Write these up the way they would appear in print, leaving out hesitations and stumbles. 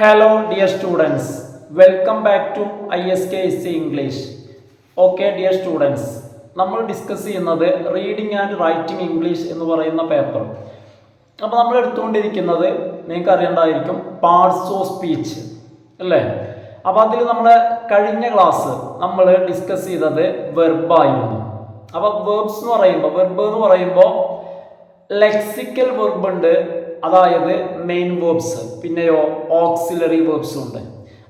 Hello dear students, welcome back to ISKC English. Okay dear students, നമ്മൾ discuss ചെയ്യുന്നത് reading and writing English എന്ന് പറയുന്ന paper. അപ്പോൾ നമ്മൾ എടുത്തുകൊണ്ടിരിക്കുന്നത് നിങ്ങൾക്ക് അറിയേണ്ടതായിരിക്കും പാർട്സ് ഓഫ് സ്പീച്ച് അല്ലേ. അപ്പോൾ അതിൽ നമ്മുടെ കഴിഞ്ഞ ക്ലാസ് നമ്മൾ ഡിസ്കസ് ചെയ്തത് വെർബായിരുന്നു. അപ്പോൾ വെർബ്സ് എന്ന് പറയുമ്പോൾ ലെക്സിക്കൽ വെർബ് ഉണ്ട്, അതായത് മെയിൻ വേർബ്സ്, പിന്നെയോ ഓക്സിലറി വേർബ്സും ഉണ്ട്.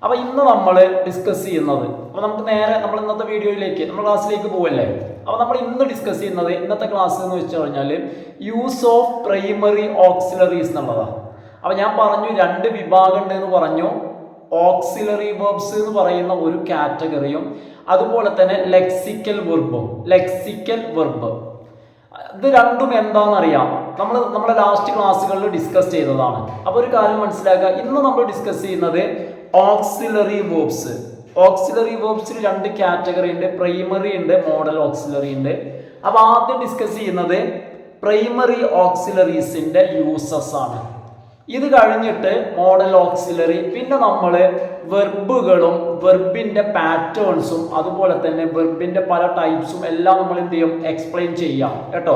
അപ്പോൾ ഇന്ന് നമ്മൾ ഡിസ്കസ് ചെയ്യുന്നത്, അപ്പോൾ നമുക്ക് നേരെ നമ്മൾ ഇന്നത്തെ വീഡിയോയിലേക്ക് നമ്മൾ ക്ലാസ്സിലേക്ക് പോവല്ലേ. അപ്പോൾ നമ്മൾ ഇന്ന് ഡിസ്കസ് ചെയ്യുന്നത് ഇന്നത്തെ ക്ലാസ് എന്ന് വെച്ച് കഴിഞ്ഞാൽ യൂസ് ഓഫ് പ്രൈമറി ഓക്സിലറീസ് എന്നുള്ളതാണ്. അപ്പോൾ ഞാൻ പറഞ്ഞു രണ്ട് വിഭാഗം ഉണ്ട് എന്ന് പറഞ്ഞു. ഓക്സിലറി വേർബ്സ് എന്ന് പറയുന്ന ഒരു കാറ്റഗറിയും അതുപോലെ തന്നെ ലെക്സിക്കൽ വെർബ്. ഇത് രണ്ടും എന്താണെന്നറിയാം, നമ്മുടെ ലാസ്റ്റ് ക്ലാസ്സുകളിൽ ഡിസ്കസ് ചെയ്തതാണ്. അപ്പോൾ ഒരു കാര്യം മനസ്സിലാക്കുക, ഇന്ന് നമ്മൾ ഡിസ്കസ് ചെയ്യുന്നത് ഓക്സിലറി വേർബ്സ്. ഓക്സിലറി വേർബ്സിൽ രണ്ട് കാറ്റഗറി ഉണ്ട്, പ്രൈമറി ഉണ്ട്, മോഡൽ ഓക്സിലറി ഉണ്ട്. അപ്പോൾ ആദ്യം ഡിസ്കസ് ചെയ്യുന്നത് പ്രൈമറി ഓക്സിലറീസിന്റെ യൂസസ് ആണ്. ഇത് കഴിഞ്ഞിട്ട് മോഡൽ ഓക്സിലറി, പിന്നെ നമ്മൾ വെർബുകളും വെർബിന്റെ പാറ്റേൺസും അതുപോലെ തന്നെ വെർബിന്റെ പല ടൈപ്സും എല്ലാം നമ്മൾ എന്ത് ചെയ്യും, എക്സ്പ്ലെയിൻ ചെയ്യാം കേട്ടോ.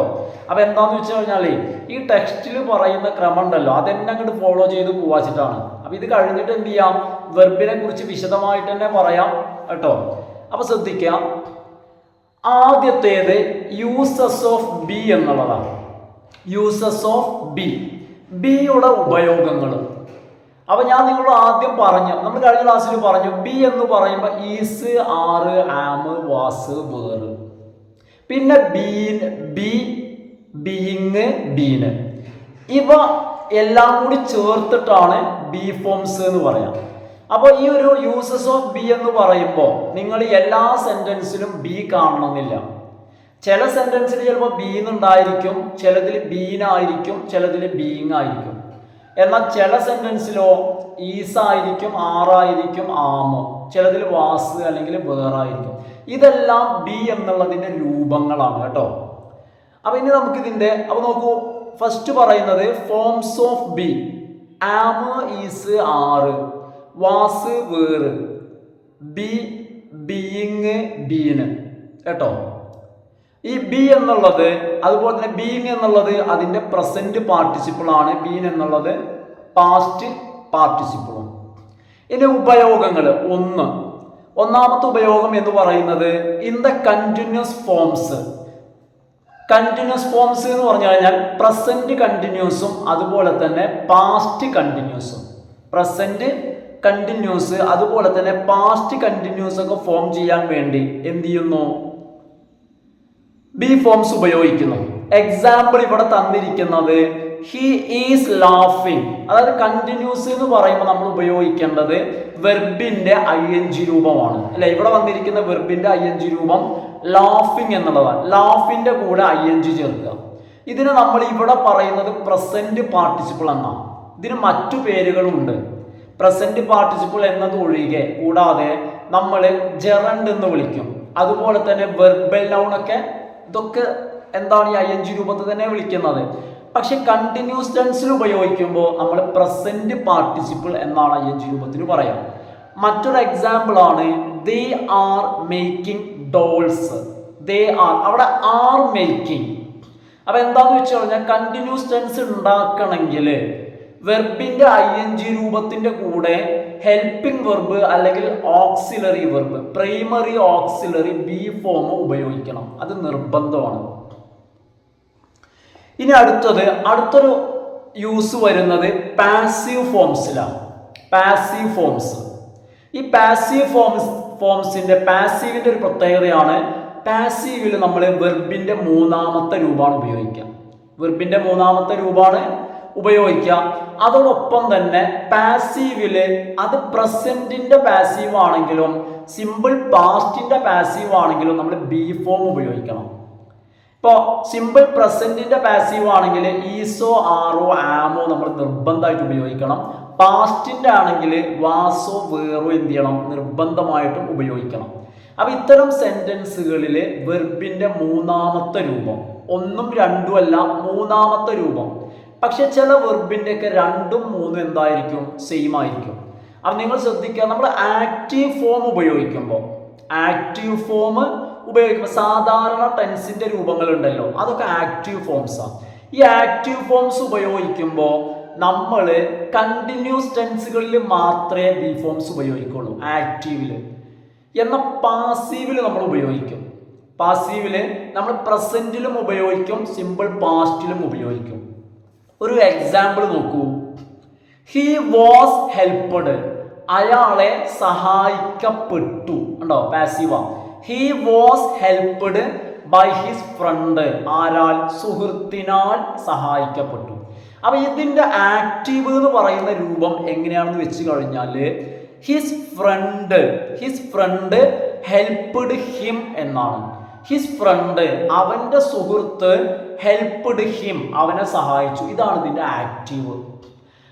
അപ്പോൾ എന്താണെന്ന് വെച്ച് കഴിഞ്ഞാൽ ഈ ടെക്സ്റ്റിൽ പറയുന്ന ക്രമം ഉണ്ടല്ലോ, അതെന്നെ അങ്ങോട്ട് ഫോളോ ചെയ്ത് പോവാച്ചിട്ടാണ്. അപ്പോൾ ഇത് കഴിഞ്ഞിട്ട് എന്ത് ചെയ്യാം, വെർബിനെ കുറിച്ച് വിശദമായിട്ട് തന്നെ പറയാം കേട്ടോ. അപ്പോൾ ശ്രദ്ധിക്കുക, ആദ്യത്തേത് യൂസസ് ഓഫ് ബി എന്നുള്ളതാണ്. യൂസസ് ഓഫ് ബിയുടെ ഉപയോഗങ്ങൾ. അപ്പോൾ ഞാൻ നിങ്ങളോട് ആദ്യം പറഞ്ഞു, നമ്മൾ കഴിഞ്ഞ ക്ലാസ്സിൽ പറഞ്ഞു, ബി എന്ന് പറയുമ്പോൾ ഈസ്, ആറ്, ആം, വാസ്, വേറ്. പിന്നെ ബീയിങ്, ബീന്, ഇവ എല്ലാം കൂടി ചേർത്തിട്ടാണ് ബി ഫോംസ് എന്ന് പറയാം. അപ്പോൾ ഈ ഒരു യൂസസ് ഓഫ് ബി എന്ന് പറയുമ്പോൾ നിങ്ങൾ എല്ലാ സെന്റൻസിലും ബി കാണണമെന്നില്ല. ചില സെന്റൻസിൽ ചിലപ്പോൾ ബീന്നുണ്ടായിരിക്കും, ചിലതിൽ ബീനായിരിക്കും, ചിലതിൽ ബീയിങ് ആയിരിക്കും. എന്നാൽ ചില സെന്റൻസിലോ ഈസായിരിക്കും, ആറായിരിക്കും, ആമ്, ചിലതിൽ വാസ് അല്ലെങ്കിൽ വേറായിരിക്കും. ഇതെല്ലാം ബി എന്നുള്ളതിൻ്റെ രൂപങ്ങളാണ് കേട്ടോ. അപ്പം ഇനി നമുക്കിതിൻ്റെ നോക്കൂ, ഫസ്റ്റ് പറയുന്നത് forms of B. Um, is, ആറ്, വാസ്, വേറ്, ബീയിങ്, ബീന് കേട്ടോ. ഈ ബി എന്നുള്ളത്, അതുപോലെ തന്നെ ബീയിങ് എന്നുള്ളത് അതിൻ്റെ പ്രസന്റ് പാർട്ടിസിപ്പിൾ ആണ്, ബീൻ എന്നുള്ളത് പാസ്റ്റ് പാർട്ടിസിപ്പിളും. ഇനി ഉപയോഗങ്ങൾ, ഒന്നാമത്തെ ഉപയോഗം എന്ന് പറയുന്നത് in the continuous forms. Continuous forms എന്ന് പറഞ്ഞു കഴിഞ്ഞാൽ പ്രസന്റ് കണ്ടിന്യൂസും അതുപോലെ തന്നെ പാസ്റ്റ് കണ്ടിന്യൂസും. പ്രസന്റ് കണ്ടിന്യൂസ് അതുപോലെ തന്നെ പാസ്റ്റ് കണ്ടിന്യൂസ് ഒക്കെ ഫോം ചെയ്യാൻ വേണ്ടി എന്ത് ചെയ്യുന്നു, ബി ഫോംസ് ഉപയോഗിക്കുന്നു. എക്സാമ്പിൾ ഇവിടെ തന്നിരിക്കുന്നത് ഹി ഈസ് ലാഫിങ്. അതായത് കണ്ടിന്യൂസ് എന്ന് പറയുമ്പോൾ നമ്മൾ ഉപയോഗിക്കേണ്ടത് വെർബിന്റെ ING രൂപമാണ് അല്ലെ. ഇവിടെ വന്നിരിക്കുന്ന വെർബിന്റെ ING രൂപം ലാഫിങ് എന്നുള്ളതാണ്. ലാഫിന്റെ കൂടെ ING ചേർക്കുക. ഇതിന് നമ്മൾ ഇവിടെ പറയുന്നത് പ്രസന്റ് പാർട്ടിസിപ്പിൾ എന്നാണ്. ഇതിന് മറ്റു പേരുകളുണ്ട്. പ്രസന്റ് പാർട്ടിസിപ്പിൾ എന്നത് ഒഴികെ കൂടാതെ നമ്മൾ ജെറണ്ട് എന്ന് വിളിക്കും. അതുപോലെ തന്നെ വെർബൽ നൗൺ ഒക്കെ, ഇതൊക്കെ എന്താണ് ഈ ING രൂപത്തിൽ തന്നെ വിളിക്കുന്നത്. പക്ഷെ കണ്ടിന്യൂസ് ടെൻസിൽ ഉപയോഗിക്കുമ്പോൾ നമ്മൾ പ്രസന്റ് പാർട്ടിസിപ്പിൾ എന്നാണ് ING രൂപത്തിൽ പറയാം. മറ്റൊരു എക്സാമ്പിൾ ആണ് they are making dolls. They are, അവിടെ ആർ മേക്കിംഗ്. അപ്പൊ എന്താന്ന് വെച്ച് കഴിഞ്ഞാൽ കണ്ടിന്യൂസ് ടെൻസ് ഉണ്ടാക്കണമെങ്കിൽ വെർബിന്റെ ING രൂപത്തിന്റെ കൂടെ ഹെൽപ്പിംഗ് വെർബ് അല്ലെങ്കിൽ auxiliary verb, primary auxiliary B form ഉപയോഗിക്കണം. അത് നിർബന്ധമാണ്. ഇനി അടുത്തൊരു യൂസ് വരുന്നത് പാസീവ് ഫോംസിലാണ്. പാസീവ് ഫോംസ്, ഈ പാസീവ് ഫോംസിന്റെ പാസീവിന്റെ ഒരു പ്രത്യേകതയാണ്, പാസീവിൽ നമ്മൾ വെർബിന്റെ മൂന്നാമത്തെ രൂപമാണ് ഉപയോഗിക്കുക. വെർബിന്റെ മൂന്നാമത്തെ രൂപമാണ് ഉപയോഗിക്കുക. അതോടൊപ്പം തന്നെ പാസീവില് അത് പ്രസന്റിന്റെ പാസീവ് ആണെങ്കിലും സിമ്പിൾ പാസ്റ്റിന്റെ പാസീവ് ആണെങ്കിലും നമ്മൾ ബി ഫോം ഉപയോഗിക്കണം. ഇപ്പോൾ സിമ്പിൾ പ്രസന്റിന്റെ പാസീവ് ആണെങ്കിൽ ഈസോ, ആറോ, ആമോ നമ്മൾ നിർബന്ധമായിട്ട് ഉപയോഗിക്കണം. പാസ്റ്റിന്റെ ആണെങ്കിൽ വാസോ, വേറോ എന്ത് ചെയ്യണം, നിർബന്ധമായിട്ടും ഉപയോഗിക്കണം. അപ്പൊ ഇത്തരം സെന്റൻസുകളിൽ വെർബിന്റെ മൂന്നാമത്തെ രൂപം, ഒന്നും രണ്ടും അല്ല, മൂന്നാമത്തെ രൂപം. പക്ഷെ ചില വെർബിൻ്റെ ഒക്കെ രണ്ടും മൂന്നും എന്തായിരിക്കും, സെയിം ആയിരിക്കും. അപ്പം നിങ്ങൾ ശ്രദ്ധിക്കുക, നമ്മൾ ആക്റ്റീവ് ഫോം ഉപയോഗിക്കുമ്പോൾ സാധാരണ ടെൻസിന്റെ രൂപങ്ങളുണ്ടല്ലോ, അതൊക്കെ ആക്റ്റീവ് ഫോംസാണ്. ഈ ആക്റ്റീവ് ഫോംസ് ഉപയോഗിക്കുമ്പോൾ നമ്മൾ കണ്ടിന്യൂസ് ടെൻസുകളിൽ മാത്രമേ ബി ഫോംസ് ഉപയോഗിക്കുള്ളൂ ആക്റ്റീവിൽ. എന്നാൽ പാസീവിൽ നമ്മൾ ഉപയോഗിക്കും. പാസീവിൽ നമ്മൾ പ്രസന്റിലും ഉപയോഗിക്കും, സിമ്പിൾ പാസ്റ്റിലും ഉപയോഗിക്കും. ഒരു എക്സാമ്പിൾ നോക്കൂ. ഹി വാസ് ഹെൽപ്ഡ്, അയാളെ സഹായിക്കപ്പെട്ടു. ഉണ്ടോ? പാസീവാ. He was helped by his friend, ആരാൽ? സുഹൃത്തിനാൽ സഹായിക്കപ്പെട്ടു. അപ്പൊ ഇതിന്റെ ആക്റ്റീവ് എന്ന് പറയുന്ന രൂപം എങ്ങനെയാണെന്ന് വെച്ച് കഴിഞ്ഞാൽ ഹിസ് ഫ്രണ്ട് ഹെൽപ്ഡ് ഹിം എന്നാണ്. ഹിസ് ഫ്രണ്ട്, അവന്റെ സുഹൃത്ത്, ഹെൽപ്ഡ് ഹിം, അവനെ സഹായിച്ചു. ഇതാണ് ഇതിന്റെ ആക്റ്റീവ്.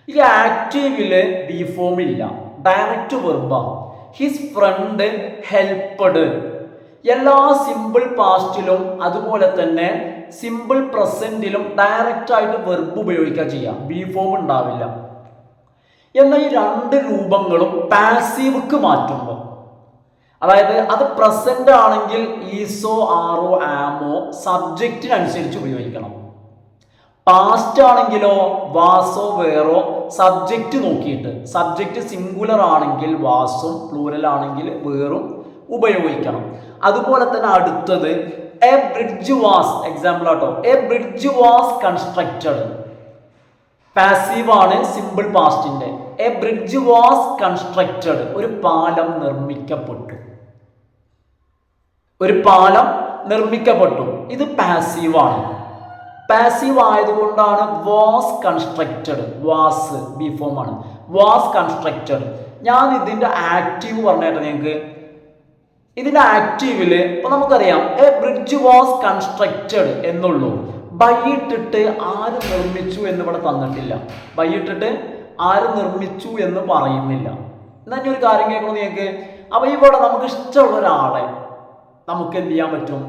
ഈ ആക്റ്റീവില് ബി ഫോം ഇല്ല, ഡയറക്റ്റ് വെർബാണ്. His friend helped. എല്ലാ സിമ്പിൾ പാസ്റ്റിലും അതുപോലെ തന്നെ സിമ്പിൾ പ്രസന്റിലും ഡയറക്റ്റ് ആയിട്ട് വെർബ് ഉപയോഗിക്കുക ചെയ്യാം, ബി ഫോം ഉണ്ടാവില്ല. എന്നാൽ ഈ രണ്ട് രൂപങ്ങളും പാസീവ്ക്ക് മാറ്റുമ്പോൾ, അതായത് അത് പ്രസന്റ് ആണെങ്കിൽ ഈസോ ആറോ ആമോ സബ്ജക്റ്റിനനുസരിച്ച് ഉപയോഗിക്കണം. പാസ്റ്റ് ആണെങ്കിലോ വാസോ വേറോ സബ്ജക്റ്റ് നോക്കിയിട്ട്, സബ്ജക്റ്റ് സിംഗുലർ ആണെങ്കിൽ വാസും പ്ലൂരൽ ആണെങ്കിൽ വേറും ഉപയോഗിക്കണം. അതുപോലെ തന്നെ അടുത്തത് എ ബ്രിഡ്ജ് വാസ്, എക്സാമ്പിൾ ആട്ടോ. A bridge was constructed, passive ആണ് സിമ്പിൾ പാസ്റ്റിന്റെ. എ ബ്രിഡ്ജ് വാസ് കൺസ്ട്രക്റ്റഡ്, ഒരു പാലം നിർമ്മിക്കപ്പെട്ടു. ഇത് പാസീവ് ആണ്. പാസീവ് ആയതുകൊണ്ടാണ് was constructed, was be form ആണ്, വാസ് കൺസ്ട്രക്റ്റഡ്. ഞാൻ ഇതിന്റെ ആക്റ്റീവ് പറഞ്ഞേട്ടെ നിങ്ങൾക്ക്. ഇതിന്റെ ആക്റ്റീവില് ഇപ്പൊ നമുക്കറിയാം എ ബ്രിഡ്ജ് വാസ് കൺസ്ട്രക്റ്റഡ് എന്നുള്ളൂ. ബൈയിട്ടിട്ട് ആര് നിർമ്മിച്ചു എന്ന് ഇവിടെ തന്നിട്ടില്ല. ബൈയിട്ടിട്ട് ആര് നിർമ്മിച്ചു എന്ന് പറയുന്നില്ല. എന്നാൽ ഒരു കാര്യം കേൾക്കണം നിങ്ങൾക്ക്. അപ്പൊ ഇവിടെ നമുക്ക് ഇഷ്ടമുള്ള ഒരാളെ നമുക്ക് എന്ത് ചെയ്യാൻ പറ്റും?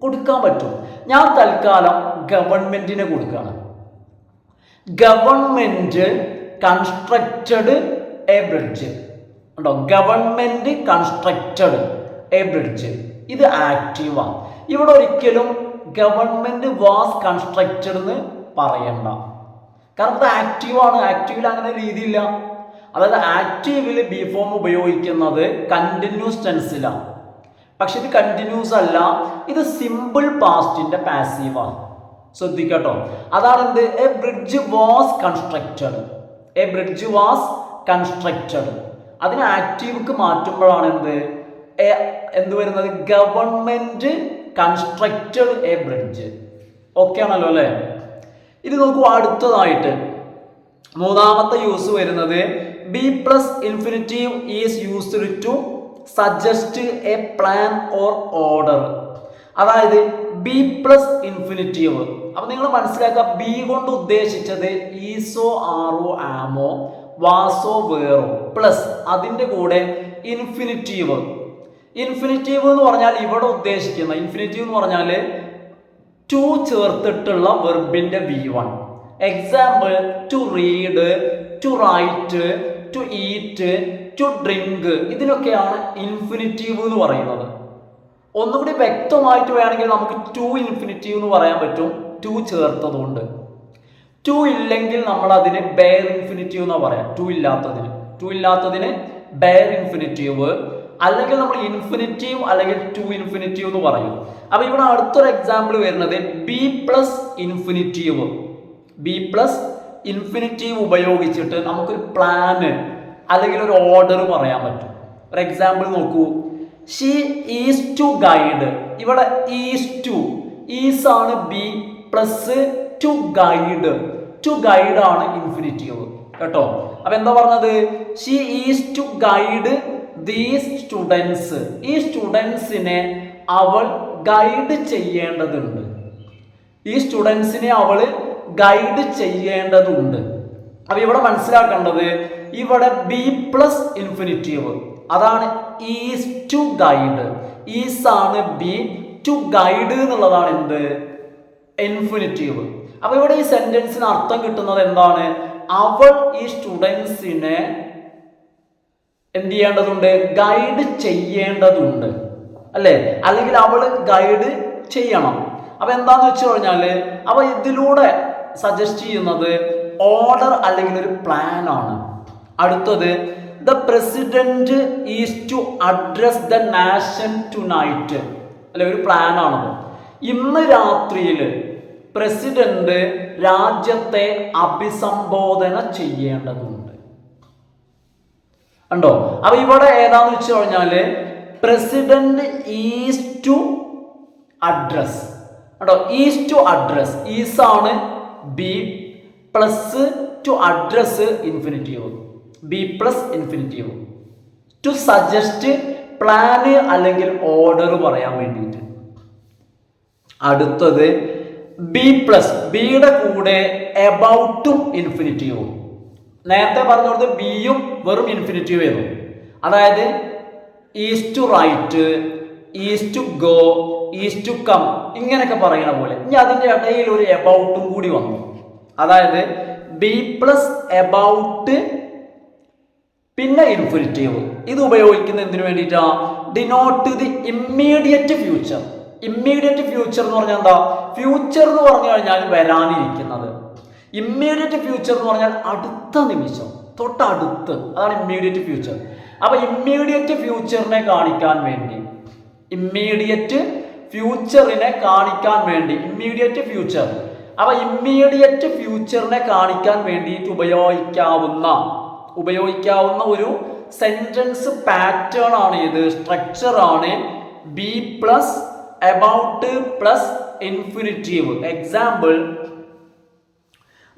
കൊടുക്കാൻ പറ്റും. ഞാൻ തൽക്കാലം ഗവൺമെന്റിനെ കൊടുക്കുകയാണ്. Government constructed a bridge. ഉണ്ടോ? Government constructed a bridge. ഇത് ആക്റ്റീവാണ്. ഇവിടെ ഒരിക്കലും ഗവൺമെന്റ് വാസ് കൺസ്ട്രക്റ്റഡ് എന്ന് പറയണ്ട. കാരണം ഇത് ആക്റ്റീവാണ്. ആക്റ്റീവിൽ അങ്ങനെ രീതിയില്ല. അതായത് ആക്റ്റീവില് ബി ഫോം ഉപയോഗിക്കുന്നത് കണ്ടിന്യൂസ് ടെൻസിലാണ്. പക്ഷെ ഇത് കണ്ടിന്യൂസ് അല്ല, ഇത് സിമ്പിൾ പാസ്റ്റിന്റെ പാസീവാണ്. ശ്രദ്ധിക്കട്ടോ. അതാണ് എന്ത്? A bridge was constructed. A bridge was constructed. അതിന് ആക്റ്റീവ്ക്ക് മാറ്റുമ്പോഴാണ് എന്ത് വരുന്നത്? Government constructed a bridge. Okay ആണല്ലോ അല്ലേ? ഇത് നോക്കൂ. അടുത്തതായിട്ട് മൂന്നാമത്തെ യൂസ് വരുന്നത് be plus infinitive is used to suggest a plan or order. അതായത് ബി പ്ലസ് ഇൻഫിനിറ്റീവ്. അപ്പൊ നിങ്ങൾ മനസ്സിലാക്കുക, ബി കൊണ്ട് ഉദ്ദേശിച്ചത് ഈസോ ആറോ ആമോ വാസോ വേറോ പ്ലസ് അതിന്റെ കൂടെ ഇൻഫിനിറ്റീവ്. ഇൻഫിനിറ്റീവ് എന്ന് പറഞ്ഞാൽ ഇവിടെ ഉദ്ദേശിക്കുന്ന ഇൻഫിനിറ്റീവ് എന്ന് പറഞ്ഞാൽ ടു ചേർത്തിട്ടുള്ള വെർബിന്റെ V1. Example to read, to write, to eat, to drink. ഇതിനൊക്കെയാണ് ഇൻഫിനിറ്റീവ് എന്ന് പറയുന്നത്. ഒന്നുകൂടി വ്യക്തമായിട്ട് വേണമെങ്കിൽ നമുക്ക് ടു ഇൻഫിനിറ്റീവ് എന്ന് പറയാൻ പറ്റും, ടു ചേർത്തതുകൊണ്ട്. ടു ഇല്ലെങ്കിൽ നമ്മൾ അതിന് ബെയർ ഇൻഫിനിറ്റീവ് എന്നാ പറയാം. ടു ഇല്ലാത്തതിന് ബെയർ ഇൻഫിനിറ്റീവ്, അല്ലെങ്കിൽ നമ്മൾ ഇൻഫിനിറ്റീവ് അല്ലെങ്കിൽ ടു ഇൻഫിനിറ്റീവ് എന്ന് പറയും. അപ്പൊ ഇവിടെ അടുത്തൊരു എക്സാമ്പിൾ വരുന്നത് be plus infinitive. Be plus infinitive ഉപയോഗിച്ചിട്ട് നമുക്കൊരു പ്ലാന് അല്ലെങ്കിൽ ഒരു ഓർഡർ പറയാൻ പറ്റും. ഒരു എക്സാമ്പിൾ നോക്കൂ. She is to guide. ഇവിടെ ഈസ് ആണ് be plus to guide. To guide ആണ് ഇൻഫിനിറ്റീവ് കേട്ടോ. അപ്പൊ എന്താ പറഞ്ഞത്? She is to guide these students. ഈ സ്റ്റുഡൻസിനെ അവൾ ഗൈഡ് ചെയ്യേണ്ടതുണ്ട്. അപ്പൊ ഇവിടെ മനസ്സിലാക്കേണ്ടത് ഇവിടെ ബി പ്ലസ് ഇൻഫിനിറ്റീവ്, അതാണ് ഈസ് ടു ഗൈഡ്. ഈസ് ആണ് ബി, ടു ഗൈഡ് എന്നുള്ളതാണ് എന്ത്? ഇൻഫിനിറ്റീവ്. അപ്പൊ ഇവിടെ ഈ സെന്റൻസിന് അർത്ഥം കിട്ടുന്നത് എന്താണ്? അവൾ ഈ സ്റ്റുഡൻസിനെ എന്ത് ചെയ്യേണ്ടതുണ്ട്? ഗൈഡ് ചെയ്യേണ്ടതുണ്ട് അല്ലേ? അല്ലെങ്കിൽ അവൾ ഗൈഡ് ചെയ്യണം. അപ്പൊ എന്താന്ന് വെച്ച് കഴിഞ്ഞാല് അപ്പൊ ഇതിലൂടെ സജസ്റ്റ് ചെയ്യുന്നത് ഓർഡർ അല്ലെങ്കിൽ ഒരു പ്ലാൻ ആണ്. അടുത്തത് the president is to address the nation tonight അല്ലെ, ഒരു പ്ലാൻ ആണത്. ഇന്ന് രാത്രിയിൽ പ്രസിഡന്റ് രാജ്യത്തെ അഭിസംബോധന ചെയ്യേണ്ടതുണ്ട്. കണ്ടോ? അപ്പൊ ഇവിടെ ഏതാന്ന് വെച്ച് കഴിഞ്ഞാല് പ്രസിഡന്റ് ഈസ് ടു അഡ്രസ്. കേട്ടോ, ഈസ് ടു അഡ്രസ്, ഈസ് ആണ് be plus to address infinitive, be plus infinitive. To suggest plan അല്ലെങ്കിൽ ഓർഡർ പറയാൻ വേണ്ടിയിട്ട്. അടുത്തത് ബി പ്ലസ്, ബിയുടെ കൂടെ എബൌട്ടും ഇൻഫിനിറ്റീവും. നേരത്തെ പറഞ്ഞു കൊടുത്ത് ബിയും വെറും ഇൻഫിനിറ്റീവ് ആയിരുന്നു. അതായത് is to write, is to go, is to come, ഇങ്ങനെയൊക്കെ പറയണ പോലെ. ഇനി അതിൻ്റെ ഇടയിൽ ഒരു എബൌട്ടും കൂടി വന്നു. അതായത് ബി പ്ലസ് എബൌട്ട് പിന്നെ ഇൻഫിനിറ്റീവ്. ഇത് ഉപയോഗിക്കുന്നത് എന്തിനു വേണ്ടിയിട്ടാ? Denote the immediate future. Immediate future എന്ന് പറഞ്ഞാൽ എന്താ? ഫ്യൂച്ചർ എന്ന് പറഞ്ഞു കഴിഞ്ഞാൽ വരാനിരിക്കുന്നത്. ഇമ്മീഡിയറ്റ് ഫ്യൂച്ചർ എന്ന് പറഞ്ഞാൽ അടുത്ത നിമിഷം, തൊട്ടടുത്ത്, അതാണ് ഇമ്മീഡിയറ്റ് ഫ്യൂച്ചർ. അപ്പൊ ഇമ്മീഡിയറ്റ് ഫ്യൂച്ചറിനെ കാണിക്കാൻ വേണ്ടി, ഇമ്മീഡിയറ്റ് ഫ്യൂച്ചറിനെ കാണിക്കാൻ വേണ്ടി, ഇമ്മീഡിയറ്റ് ഫ്യൂച്ചർ. അപ്പൊ ഇമ്മീഡിയറ്റ് ഫ്യൂച്ചറിനെ കാണിക്കാൻ വേണ്ടിയിട്ട് ഉപയോഗിക്കാവുന്ന ഒരു സെന്റൻസ് പാറ്റേൺ ആണ് ഇത്, സ്ട്രക്ചർ ആണ് be plus about plus infinitive. Example,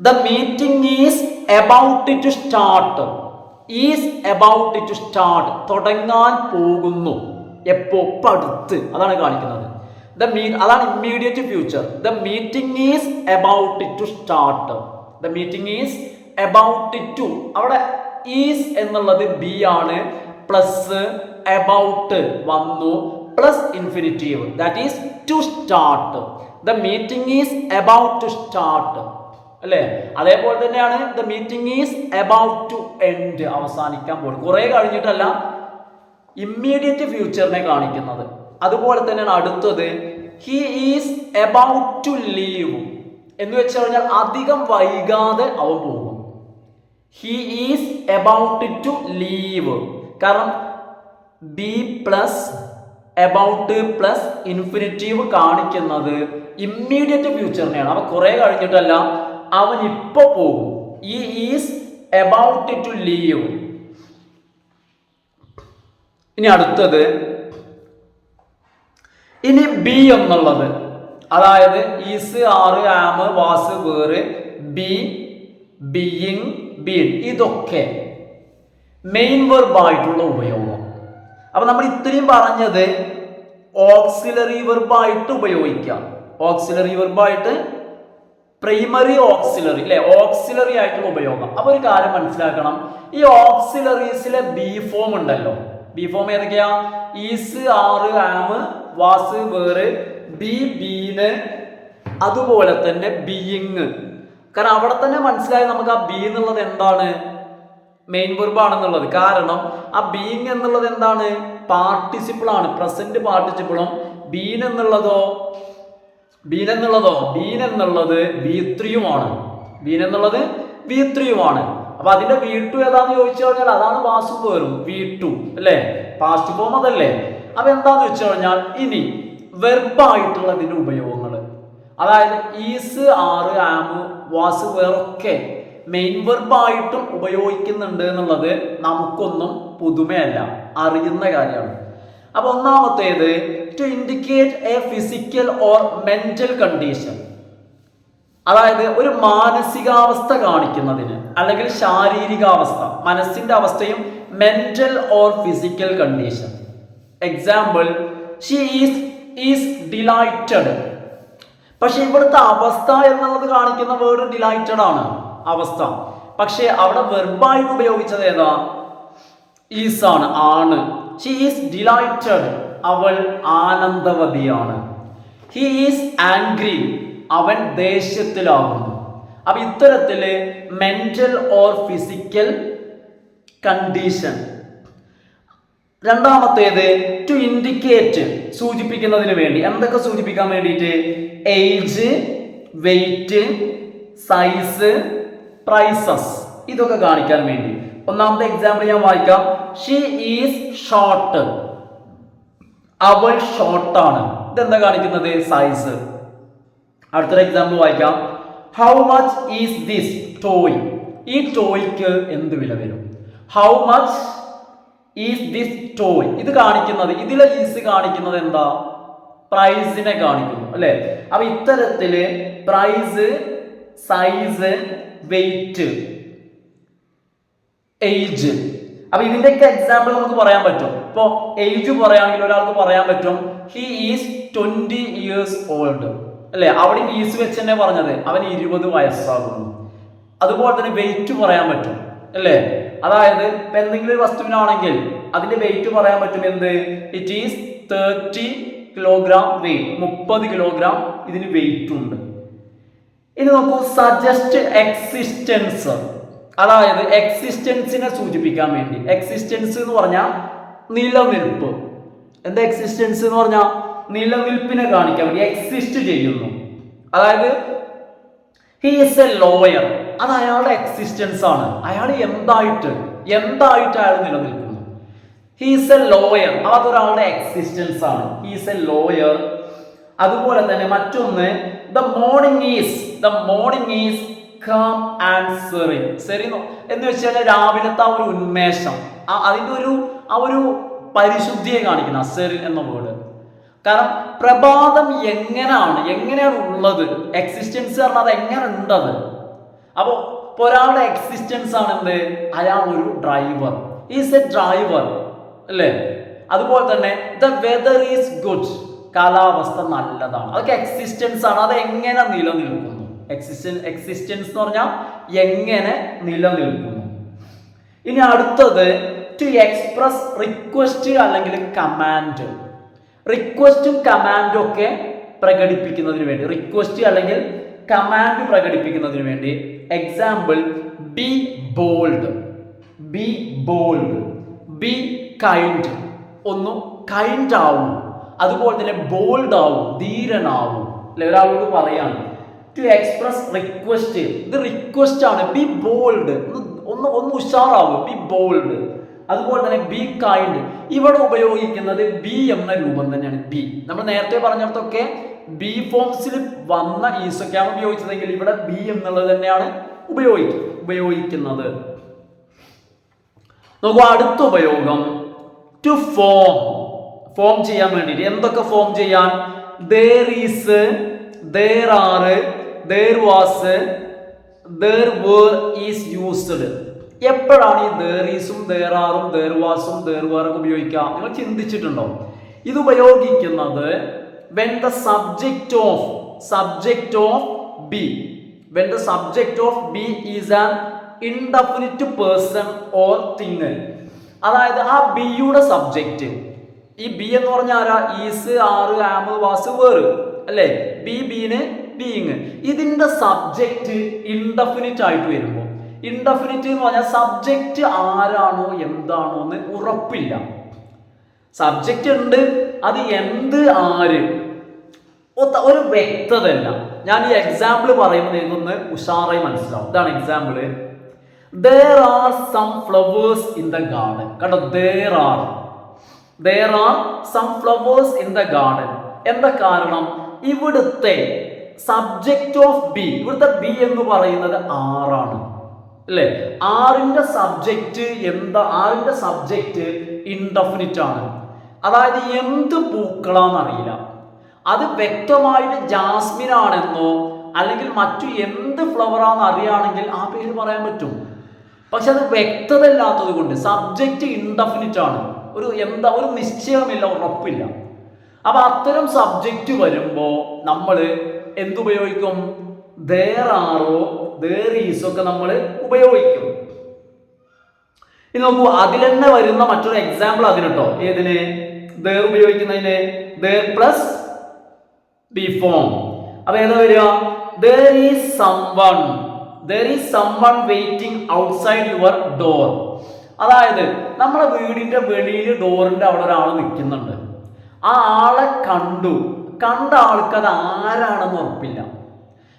the meeting is about to start. Is about to start, തുടങ്ങാൻ പോകുന്നു. എപ്പോ? അടുത്ത്, അതാണ് കാണിക്കുന്നത്. അതാണ് immediate future. The meeting is about to start. The meeting is about to, അവിടെ ഈസ് എന്നുള്ളത് ബി ആണ്, പ്ലസ് എബൌട്ട് വന്നു, plus infinitive, that is to start. The meeting is about to start അല്ലേ? അതേപോലെ തന്നെയാണ് the meeting is about to end, അവസാനിക്കാൻ പോകും. കുറെ കഴിഞ്ഞിട്ടല്ല, ഇമ്മീഡിയറ്റ് ഫ്യൂച്ചറിനെ കാണിക്കുന്നത്. അതുപോലെ തന്നെയാണ് അടുത്തത് he is about to leave എന്ന് വെച്ച് കഴിഞ്ഞാൽ അധികം വൈകാതെ അവൻ പോകും. He is about to leave, കാരണം be plus about plus infinitive കാണിക്കുന്നത് ഇമ്മീഡിയറ്റ് ഫ്യൂച്ചറിനെയാണ്. അവൻ കുറെ കഴിഞ്ഞിട്ടല്ല, അവൻ ഇപ്പൊ പോകും. He is about to leave. ഇനി അടുത്തത്, ഇനി ബി എന്നുള്ളത്, അതായത് is, are, am, was, were, be, being, been, ഇതൊക്കെ മെയിൻ വെർബായിട്ടുള്ള ഉപയോഗം. അപ്പൊ നമ്മൾ ഇത്രയും പറഞ്ഞത് ഓക്സിലറി വെർബായിട്ട് ഉപയോഗിക്കാം. ഓക്സിലറി വെർബായിട്ട്, പ്രൈമറി ഓക്സിലറി അല്ലെ, ഓക്സിലറി ആയിട്ടുള്ള ഉപയോഗം. അപ്പൊ ഒരു കാര്യം മനസ്സിലാക്കണം, ഈ ഓക്സിലറീസിലെ ബി ഫോം ഉണ്ടല്ലോ. ബി ഫോം ഏതൊക്കെയാ? Is, are, am, was, were, B, bean, അതുപോലെ തന്നെ ബീയിങ്. കാരണം അവിടെ തന്നെ മനസ്സിലായി നമുക്ക് ആ ബി എന്നുള്ളത് എന്താണ്? മെയിൻ വെർബ് ആണെന്നുള്ളത്. കാരണം ആ ബീയിങ് എന്നുള്ളത് എന്താണ്? പാർട്ടിസിപ്പിൾ ആണ്, പ്രസന്റ് പാർട്ടിസിപ്പിളും. ബീൻ എന്നുള്ളത് V3യുമാണ്. ബീൻ എന്നുള്ളത് V3യുമാണ്. അപ്പൊ അതിന്റെ V2 ഏതാന്ന് ചോദിച്ചു കഴിഞ്ഞാൽ അതാണ് വാസും വേറും, V2 അല്ലേ? പാസ്റ്റ് ഫോം അതല്ലേ? അപ്പൊ എന്താന്ന് വെച്ച് കഴിഞ്ഞാൽ ഇനി വെർബായിട്ടുള്ളതിന്റെ ഉപയോഗങ്ങൾ, അതായത് ഈസ്, ആറ്, ആം, വാസ്, വേറൊക്കെ മെയിൻ വെർബായിട്ടും ഉപയോഗിക്കുന്നുണ്ട് എന്നുള്ളത് നമുക്കൊന്നും പുതുമയല്ല, അറിയുന്ന കാര്യമാണ്. അപ്പൊ ഒന്നാമത്തേത് to indicate a physical or mental condition, അതായത് ഒരു മാനസികാവസ്ഥ കാണിക്കുന്നതിന്, അല്ലെങ്കിൽ ശാരീരികാവസ്ഥ, മനസ്സിന്റെ അവസ്ഥയും mental or physical condition. Example, she is delighted. പക്ഷെ ഇവിടുത്തെ അവസ്ഥ എന്നുള്ളത് കാണിക്കുന്ന വേർഡ് ഡിലൈറ്റഡ് ആണ്, അവസ്ഥ. പക്ഷെ അവിടെ വെർബായിട്ട് ഉപയോഗിച്ചത് ഏതാ? ഈസ് ആണ്. ഷീ ഈസ് ഡിലൈറ്റഡ്, അവൾ ആനന്ദവതിയാണ്. ഹി ഈസ് ആംഗ്രി, അവൻ ദേഷ്യത്തിലാകുന്നു. അപ്പൊ ഇത്തരത്തില് മെന്റൽ ഓർ ഫിസിക്കൽ കണ്ടീഷൻ, രണ്ടാമത്തേത് ടു ഇൻഡിക്കേറ്റ്, സൂചിപ്പിക്കുന്നതിന് വേണ്ടി. എന്തൊക്കെ സൂചിപ്പിക്കാൻ വേണ്ടിയിട്ട്? ഏജ്, വെയിറ്റ്, സൈസ്, പ്രൈസസ്, ഇതൊക്കെ കാണിക്കാൻ വേണ്ടി. ഒന്നാമത്തെ എക്സാമ്പിൾ ഞാൻ വായിക്കാം. ഷീ ഈസ് ഷോർട്ട്, അവൾ ഷോർട്ടാണ്. ഇതെന്താ കാണിക്കുന്നത്? സൈസ്. അടുത്തൊരു എക്സാമ്പിൾ വായിക്കാം. How much is this toy, ഈ ടോയ്ക്ക് എന്ത് വില വരും? How much is this toy, ഇത് കാണിക്കുന്നത്, ഇതിലെ ഈസ് കാണിക്കുന്നത് എന്താ? പ്രൈസിനെ കാണിക്കുന്നു അല്ലെ? അപ്പൊ ഇത്തരത്തില് പ്രൈസ്, സൈസ്, വെയിറ്റ്, ഏജ്, അപ്പൊ ഇതിന്റെയൊക്കെ എക്സാമ്പിൾ നമുക്ക് പറയാൻ പറ്റും. ഇപ്പൊ ഏജ് പറയുകയാണെങ്കിൽ ഒരാൾക്ക് പറയാൻ പറ്റും ഹി ഈസ് 20 years old അല്ലെ? അവിടെ ഈസ് വെച്ച് തന്നെ പറഞ്ഞത് അവന് 20 വയസ്സാകുന്നു. അതുപോലെ തന്നെ വെയിറ്റ് പറയാൻ പറ്റും അല്ലേ? അതായത് ഇപ്പൊ എന്തെങ്കിലും ഒരു വസ്തുവിനാണെങ്കിൽ അതിന്റെ വെയിറ്റ് പറയാൻ പറ്റും. എന്ത്? It is 30 kilogram weight, 30 kilogram ഇതിന് വെയിറ്റ് ഉണ്ട്. ഇനി നോക്കൂ, സജസ്റ്റ് എക്സിസ്റ്റൻസ്, അതായത് എക്സിസ്റ്റൻസിനെ സൂചിപ്പിക്കാൻ വേണ്ടി. എക്സിസ്റ്റൻസ് എന്ന് പറഞ്ഞാൽ നിലനിൽപ്പ്. എന്താ എക്സിസ്റ്റൻസ് എന്ന് പറഞ്ഞാൽ? നിലനിൽപ്പിനെ കാണിക്കാൻ വേണ്ടി, എക്സിസ്റ്റ് ചെയ്യുന്നു. അതായത് ഹി ഈസ് എ ലോയർ, അത് അയാളുടെ എക്സിസ്റ്റൻസ് ആണ്. അയാൾ എന്തായിട്ട് അയാൾ നിലനിൽക്കുന്നു. ഹി ഈസ് എ ലോയർ, അതൊരാളുടെ എക്സിസ്റ്റൻസ് ആണ്. He is a lawyer. അതുപോലെ തന്നെ മറ്റൊന്ന് the morning is calm and serene. Serene എന്ന് വെച്ചാൽ രാവിലത്തെ ആ ഒരു ഉന്മേഷം, അതിന്റെ ഒരു പരിശുദ്ധിയെ കാണിക്കുന്ന സെറിൻ എന്ന വേർഡ്. കാരണം പ്രഭാതം എങ്ങനെയാണ് ഉള്ളത്, എക്സിസ്റ്റൻസ് പറഞ്ഞാൽ അത് എങ്ങനെ ഉണ്ടത്. അപ്പോൾ ഒരാളുടെ എക്സിസ്റ്റൻസ് ആണ് എന്ത്? അയാൾ ഒരു ഡ്രൈവർ, ഈസ് എ ഡ്രൈവർ അല്ലേ? അതുപോലെ തന്നെ ദ വെദർ ഈസ് ഗുഡ്, കാലാവസ്ഥ നല്ലതാണ്. അതൊക്കെ എക്സിസ്റ്റൻസ് ആണ്. അത് എങ്ങനെ നിലനിൽക്കുന്നു? എക്സിസ്റ്റൻസ് എന്ന് പറഞ്ഞാൽ എങ്ങനെ നിലനിൽക്കുന്നു. ഇനി അടുത്തത് ടു എക്സ്പ്രസ് റിക്വസ്റ്റ് അല്ലെങ്കിൽ കമാൻഡ്. റിക്വസ്റ്റും കമാൻഡും ഒക്കെ പ്രകടിപ്പിക്കുന്നതിന് വേണ്ടി, റിക്വസ്റ്റ് അല്ലെങ്കിൽ കമാൻഡ് പ്രകടിപ്പിക്കുന്നതിന് വേണ്ടി. Example, be bold, be kind, ഒന്ന് കൈൻഡ് ആവും. അതുപോലെ തന്നെ ബോൾഡ് ആവും, ധീരനാവും അല്ലെ? ഒരാളോട് പറയാണ് ടു എക്സ്പ്രസ് റിക്വസ്റ്റ്, ഇത് റിക്വസ്റ്റ് ആണ്. ബി ബോൾഡ്, ഒന്ന് ഉഷാറാവും, ബി ബോൾഡ്. അതുപോലെ തന്നെ ബി കൈൻഡ്, ഇവിടെ ഉപയോഗിക്കുന്നത് ബി എന്ന രൂപം തന്നെയാണ്. ബി നമ്മൾ നേരത്തെ പറഞ്ഞിടത്തൊക്കെ ബി ഫോംസിൽ വന്ന ഈസൊക്കെയാണ് ഉപയോഗിച്ചതെങ്കിൽ ഇവിടെ ബി എന്നുള്ളത് തന്നെയാണ് ഉപയോഗിക്കുന്നത്. നോക്കൂ, അടുത്ത ഉപയോഗം ടു ഫോം ചെയ്യാൻ വേണ്ടിയിട്ട്. എന്തൊക്കെ ഫോം ചെയ്യാൻ? there is, there are, there was, there were is used. എപ്പോഴാണ് ഈ there isഉം there areഉം there wasഉം there were ഒക്കെ ഉപയോഗിക്കുക? നിങ്ങൾ ചിന്തിച്ചിട്ടുണ്ടോ? ഇത് ഉപയോഗിക്കുന്നത് when the subject of B is an indefinite person or thing. അതായത് ആ ബിയുടെ സബ്ജക്റ്റ്, ഈ ബി എന്ന് പറഞ്ഞാൽ ആരാ? ഈസ്, ആറ്, ആമ്, വാസ്, വേറ് അല്ലേ? Bean being. ഇതിന്റെ സബ്ജക്റ്റ് ഇൻഡെഫിനിറ്റ് ആയിട്ട് വരുമ്പോൾ, ഇൻഡെഫിനിറ്റ് എന്ന് പറഞ്ഞാൽ സബ്ജക്റ്റ് ആരാണോ എന്താണോ എന്ന് ഉറപ്പില്ല. സബ്ജക്റ്റ് ഉണ്ട്, അത് എന്ത് ആര് ഒരു വ്യക്തത അല്ല. ഞാൻ ഈ എക്സാമ്പിൾ പറയുമ്പോൾ നിങ്ങൾക്കൊന്ന് ഉഷാറായി മനസ്സിലാവും. ഇതാണ് example. there are some flowers in the garden. കണ്ടോ? there are some flowers in the garden. എന്താ കാരണം? ഇവിടുത്തെ സബ്ജക്റ്റ് ഓഫ് ബി, ഇവിടുത്തെ ബി എന്ന് പറയുന്നത് ആറാണ് അല്ലേ? ആറിന്റെ സബ്ജക്റ്റ് എന്താ? ആറിന്റെ സബ്ജക്റ്റ് ഇൻഡെഫിനിറ്റ് ആണ്. അതായത് എന്ത് പൂക്കളാന്നറിയില്ല. അത് വ്യക്തമായിട്ട് ജാസ്മിൻ ആണെന്നോ അല്ലെങ്കിൽ മറ്റു എന്ത് ഫ്ലവറാന്ന് അറിയുകയാണെങ്കിൽ ആ പേര് പറയാൻ പറ്റും. പക്ഷെ അത് വ്യക്തത ഇല്ലാത്തത് കൊണ്ട് സബ്ജക്റ്റ് ഇൻഡെഫിനിറ്റ് ആണ്. ഒരു നിശ്ചയമില്ല, ഉറപ്പില്ല. അപ്പൊ അത്തരം സബ്ജക്റ്റ് വരുമ്പോ നമ്മൾ എന്തുപയോഗിക്കും? there ആറോ there ഈസോ ഒക്കെ നമ്മൾ ഉപയോഗിക്കും. ഇനി നോക്കൂ, അതിൽ തന്നെ വരുന്ന മറ്റൊരു എക്സാമ്പിൾ അതിനുട്ടോ. ഏതിന്? there ഉപയോഗിക്കുന്നതിന് there പ്ലസ് ബി ഫോം. അപ്പൊ ഏതാ വരിക? there is someone waiting outside your door. അതായത് നമ്മുടെ വീടിന്റെ വെളിയിൽ ഡോറിന്റെ അവിടെ ഒരാൾ നിൽക്കുന്നുണ്ട്. ആ ആളെ കണ്ട ആൾക്ക് അത് ആരാണെന്ന് ഉറപ്പില്ല.